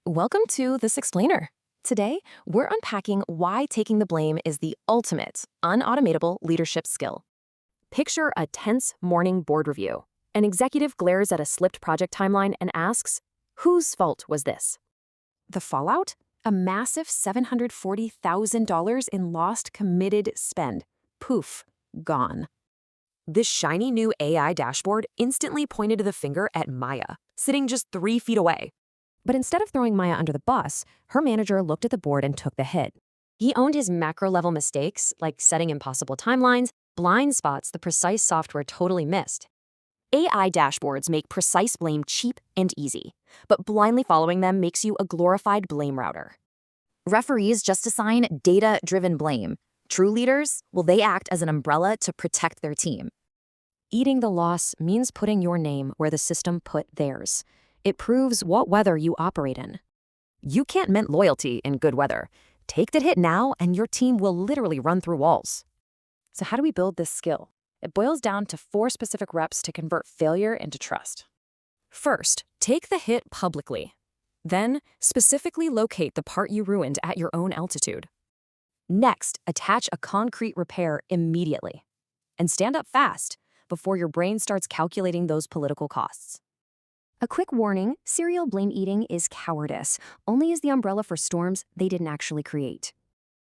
Welcome to This Explainer. Today, we're unpacking why taking the blame is the ultimate, unautomatable leadership skill. Picture a tense morning board review. An executive glares at a slipped project timeline and asks, whose fault was this? The fallout? A massive $740,000 in lost committed spend. Poof, gone. This shiny new AI dashboard instantly pointed the finger at Maya, sitting just 3 feet away. But instead of throwing Maya under the bus, her manager looked at the board and took the hit. He owned his macro-level mistakes, like setting impossible timelines, blind spots the precise software totally missed. AI dashboards make precise blame cheap and easy, but blindly following them makes you a glorified blame router. Referees just assign data-driven blame. True leaders, well, they act as an umbrella to protect their team. Eating the loss means putting your name where the system put theirs. It proves what weather you operate in. You can't mint loyalty in good weather. Take that hit now, and your team will literally run through walls. So how do we build this skill? It boils down to 4 specific reps to convert failure into trust. First, take the hit publicly. Then, specifically locate the part you ruined at your own altitude. Next, attach a concrete repair immediately. And stand up fast before your brain starts calculating those political costs. A quick warning, serial blame eating is cowardice, only as the umbrella for storms they didn't actually create.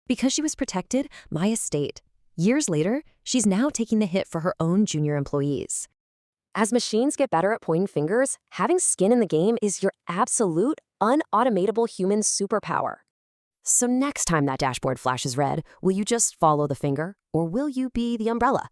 Because she was protected, Maya stayed. Years later, she's now taking the hit for her own junior employees. As machines get better at pointing fingers, having skin in the game is your absolute, unautomatable human superpower. So next time that dashboard flashes red, will you just follow the finger, or will you be the umbrella?